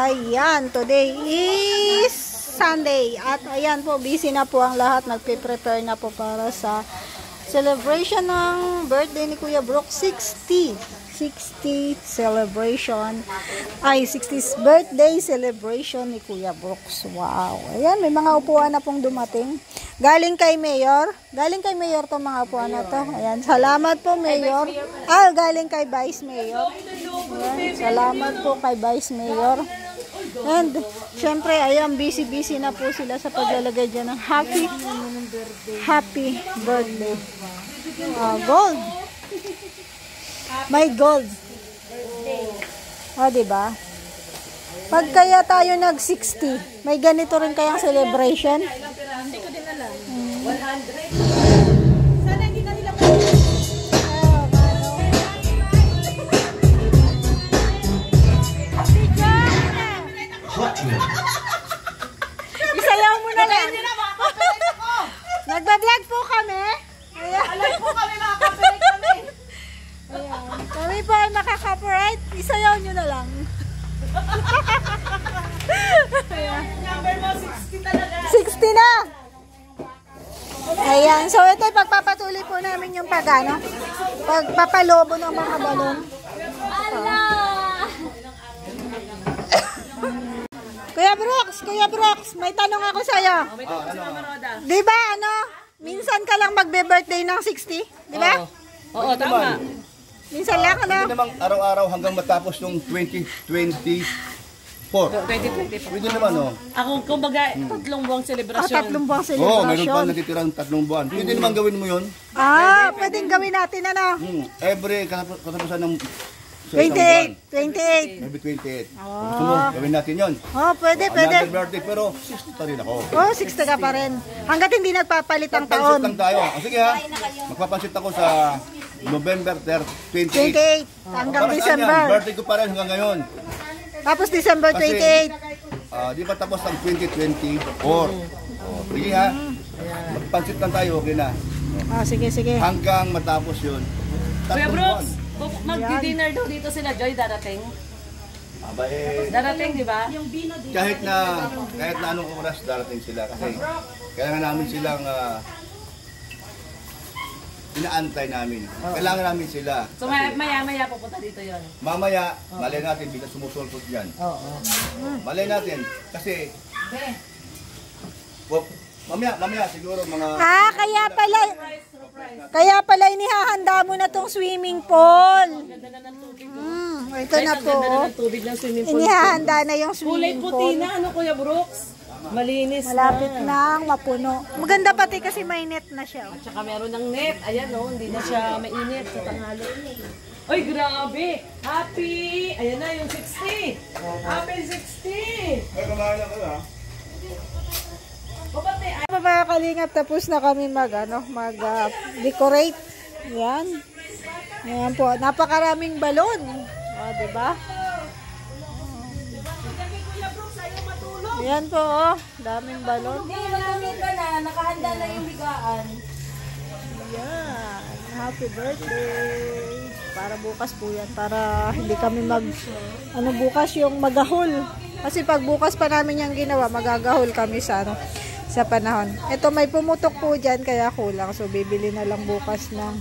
Ayan, today is Sunday. At ayan po, busy na po ang lahat. Nagpe-prepare na po para sa celebration ng birthday ni Kuya Brooks. 60th celebration. Ay, 60th birthday celebration ni Kuya Brooks. Wow. Ayan, may mga upuan na pong dumating. Galing kay Mayor. Galing kay Mayor to mga upuan na to. Ayan, salamat po Mayor. Ah, galing kay Vice Mayor. Ayan, salamat po kay Vice Mayor. And, syempre, ayan, busy-busy na po sila sa paglalagay dyan ng happy birthday. Gold. May gold. Diba? Pag kaya tayo nag-60, may ganito rin kayang celebration? Hindi ko din alam. 100. Sana hindi na nila isayaw mo na lang. Nagbablog po kami. Alam po kami makaka-copyright kami. Ayan. Kami po ay makaka-copyright. Isayaw nyo na lang. Number mo 60 talaga. 60 na. Ayan. So ito pagpapatuloy po namin yung pagpapalobo ng mga balon. Kuya Brooks, may tanong ako sa'yo. Di ba minsan ka lang magbe-birthday ng 60? Di ba? Oo, tama. Minsan lang, Hindi namang araw-araw hanggang matapos yung 2024. 2024. Pwede naman, Ako, kumbaga, 3 buwang selebrasyon. 3 buwang Oo, mayroon pa celebration. natitirang 3 buwan. Pwede naman gawin mo yun. Pwedeng gawin natin Every katapusan ng 28. Maybe 28. Gusto mo, gawin natin yun. Pwede. Another birthday, pero 60 pa rin ako. 60 ka pa rin. Hanggat hindi nagpapalit ang Magpapansit taon. lang tayo. Sige ha, magpapansit ako sa November 28. 28 hanggang Para saan yan? December. Birthday ko pa rin hanggang ngayon. Tapos December 28. Di pa tapos ang 2024. Sige ha, magpansit lang tayo, okay na. Sige. Hanggang matapos yun. Kuya Brooks, mag-dinner daw dito sila, Joy, darating. Darating, di ba? Kahit na anong oras darating sila kasi kailangan namin silang inaantay namin. Kailangan namin sila. So maya-maya pupunta dito yon. Mamaya, malay natin bigla sumusulpot yan. Malay natin kasi mamaya siguro mga Kaya pala inihahanda mo na tong swimming pool. Ito na po. Ganda ng tubig ng swimming pool. Inihahanda na yung Kulay swimming puti pool. na, Kuya Brooks? Malinis Malapit na mapuno. Maganda pati kasi may net na siya. At saka meron ng net. Ayan, hindi na siya mainit sa tanghali. Ay, grabe! Happy! Ayan na yung 60! Happy 60! Ay, kumain na ka na. Mga kalingap, tapos na kami mag-decorate. Yan. Yan po. Napakaraming balon. Diba? Yan po, daming balon. Nakahanda na yung higaan. Yan. Happy birthday. Para bukas po yan. Para hindi kami bukas yung magahol. Kasi pag bukas pa namin yung ginawa, magagahol kami sa panahon. Ito may pumutok po dyan, kaya kulang. So, bibili na lang bukas ng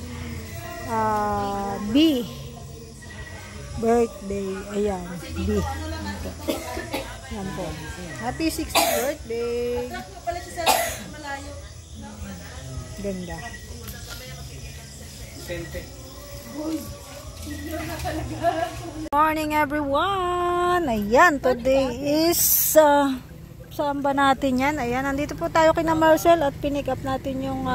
B. Birthday. Ayan. B. Yan po. Happy 60th birthday. Ganda. Morning everyone. Ayan, today is saan ba natin yan? Ayan, nandito po tayo kina Marcel at pinick up natin yung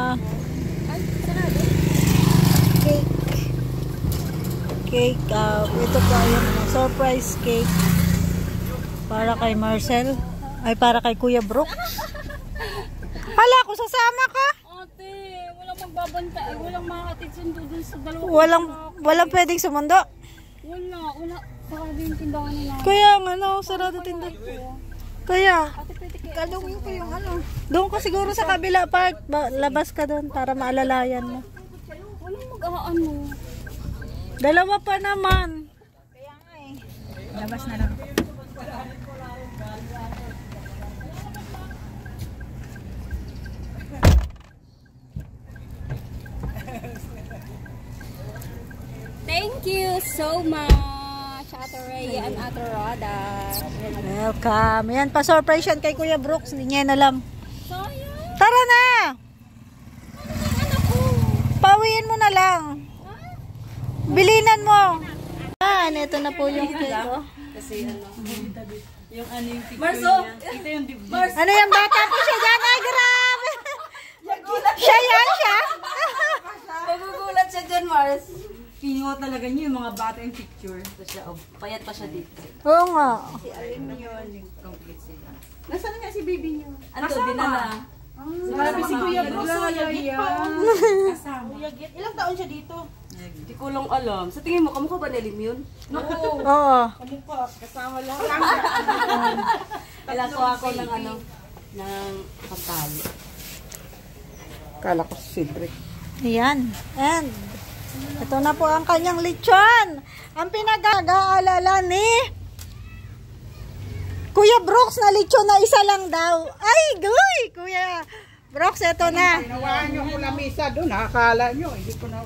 cake. Ito po yung surprise cake para kay Marcel. Ay, para kay Kuya Brooks. Hala, ko sasama ka? Ate, walang magbabanta. Walang makakatid sundo dun sa dalawa. Walang pwedeng sumundo. Wala. Saka din tindahan nila. Kaya sarado tindahan. Kaya, kalungin ko yung Doon ka siguro sa kabila part. Labas ka doon para maalalayan mo. Walang mag-aano. Dalawa pa naman. Kaya nga eh. Labas na lang. so much, Ate Rhea and Ate Roda. Welcome. Yan, pa-surprise yan kay Kuya Brooks. Hindi niya alam. Sayang. Tara na! Anak ko. Pawiin mo na lang. Bilinan mo. Ito na po yung cake. Oh. Kasi yung ano yung picture Marso. niya. Ito yung dibdib. Ano yung bata po siya dyan? Ay, grabe! Siya yan, siya? Magugulat siya dyan, Mars. Kinuha talaga niyo yung mga bata yung picture. Ito siya, payat pa siya dito. Oo nga. Complete sila. Nasaan nga si baby niyo? Ano to, dinala? Marami si Kuya Bruce. Kasama. Ilang taon siya dito? Hindi ko lang alam. Sa tingin mo, kamukha ba ni Lim yun? Oo. Kasama lang. Kailangan ko ako ng ano, ng pagtali. Kala ko si Cedric. Ayan. And, ito na po ang kanyang lechon. Ang pinag-aalala ni Kuya Brooks na lechon na isa lang daw. Ay, guy! Kuya Brooks, ito na. Nawaan nyo ko lamisa doon, nakakala nyo, hindi ko na...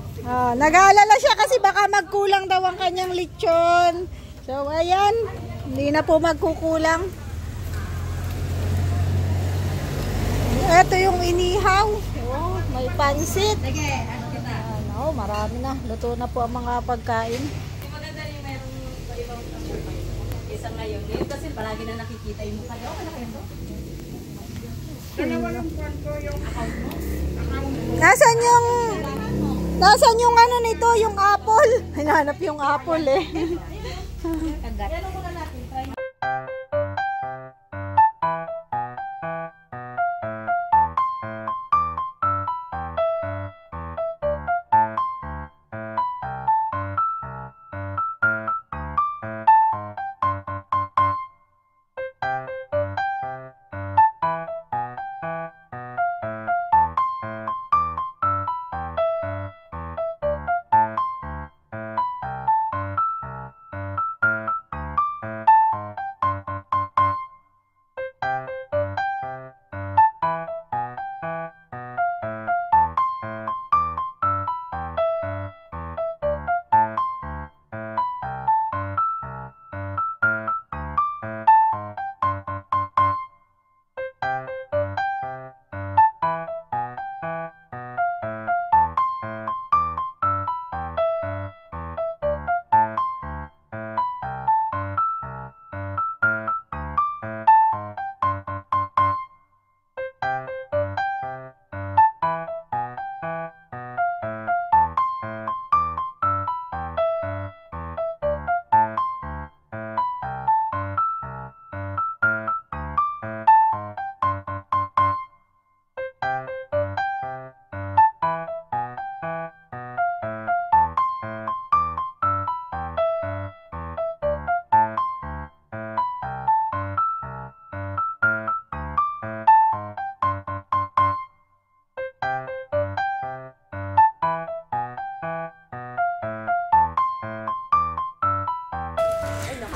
Nag-aalala siya kasi baka magkulang daw ang kanyang lechon. So, ayan. Hindi na po magkukulang. Ito yung inihaw. Oh, may pansit. Ano, marami na. Luto na po ang mga pagkain. Di maganda rin meron ibang isa ngayon. Ngayon kasi palagi na nakikita yung mukha niya. Okay na kayo to? Dalawa lang buwan ko yung account mo. Nasaan yung ano nito, yung apple? Hinahanap yung apple eh.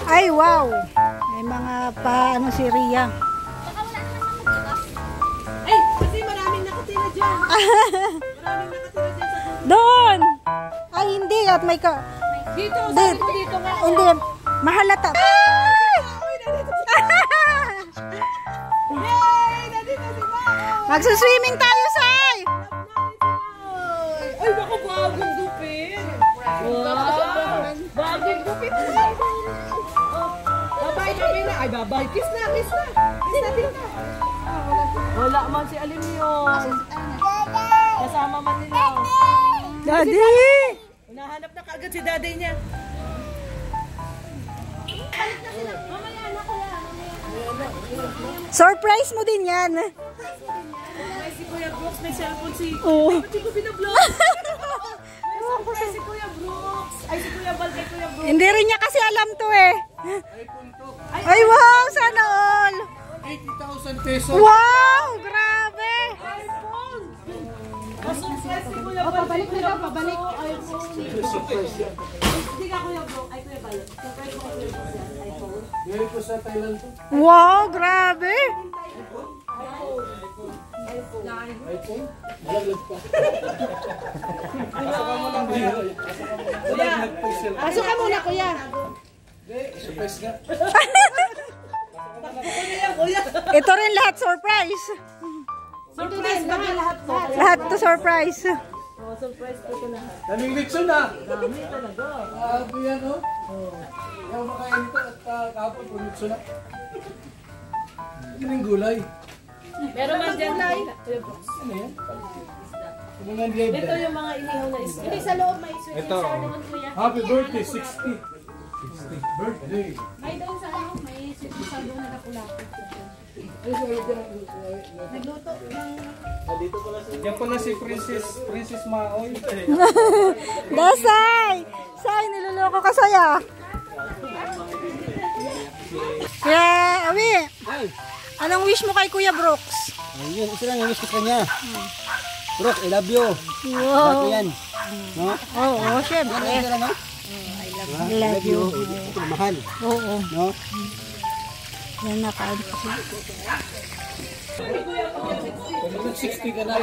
Ay, wow! May mga ano si Ria. Ay! Kasi maraming nakatira dyan. Doon! Ay, hindi. At may ka... Dito, sabi ko dito nga. Hindi. Mahalata. Magsuswimming tayo, Sai! Ay, baka bagong gupit. Wow! Bagong gupit. Babay na. Ay, babay. Kiss na. Kiss na. Wala man si Alim yun. Kasama man nila. Daddy! Nahanap na kaagad si daday niya. Surprise mo din yan. Ay, si Kuya Brooks, may cellphone si... Oo. Ay, ba't di ko binablog? Surprise si Kuya Brooks. Ay, si Kuya Bal kay Kuya Brooks. Hindi rin niya kasi alam to eh. Ay, wow! Sana all! 80,000 pesos. Wow! Grabe! iPhone! Surprise si Kuya Bal kay Kuya Brooks. Pabalik. Surprise yan. Hindi ka Kuya Brooks. Ay, Kuya Bal. Surprise ko kay Kuya Brooks yan. iPhone. Ngayon ko sa Thailand to. Wow! Grabe! iPhone? Malaglag pa. Pasok mo lang kuya. Malaglag pa yung cellphone. Pasok ka muna, kuya. Hindi, surprise nga. Ito rin lahat surprise. Surprise ba ba lahat to? Lahat to surprise. Oh, surprise ko ito lahat. Daming litson na. Dami talaga. Grabe yan, oh. Ayaw makain ito at kahapon po litson na. Ito yung gulay. Pero man dyan na. Ano yan? Ano nga live Ito yung mga inihaw na isda. Hindi sa loob may sweet and sour naman kuya. Happy birthday, 60. 60 birthday. May doon sa ano, may sweet and sour na nakulapo. Nagluto ng... Yan pala si Princess Maoy. Dasay! Say, niloloko ka saya. Kaya, Awi, anong wish mo kay Kuya Brooks? Ayun, isa lang yung wish ko sa kanya. Bro, I love you. Wow. Bakit yan? No? Oo, syempre. Isa lang, no? I love you. Ito, mahal. Oo. No? Yan nakain ko siya. Pag 60 ka na,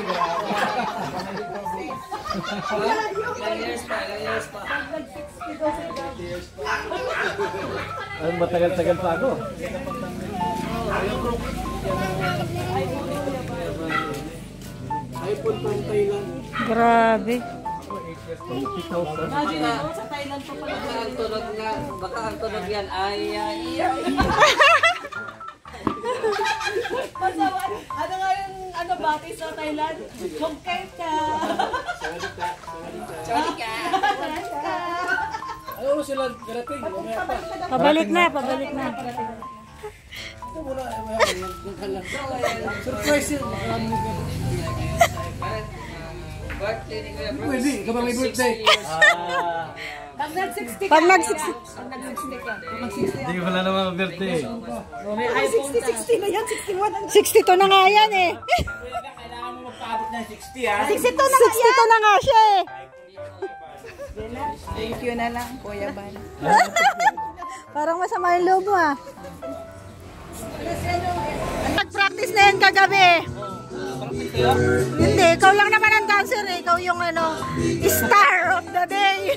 Ay, matagal-tagal pa ako. iPhone from Thailand. Grabe. Imagine mo, sa Thailand pa pala. Baka ang tunog yan ay Ano nga yung ano bati sa Thailand? Bongkay ka! Ayaw mo sila garating. Mamaya pa. Pabalik na, pabalik na. Ito muna. Surprise yun. birthday ni Kuya Brooks. Pwede, ikaw ba may birthday? Pag nag-60 Pag nag-60, Pag nag-60 ka. Hindi ko pala naman birthday. May iPhone ka. 62 na nga yan eh. Kailangan mo magpaabot ng 60 ha. 62 na nga siya eh. Thank you na lang, Kuya Ban. Parang masama yung loob mo ah. Nag-practice na yan kagabi. Hindi, ikaw lang naman ang dancer eh. Ikaw yung ano, star of the day.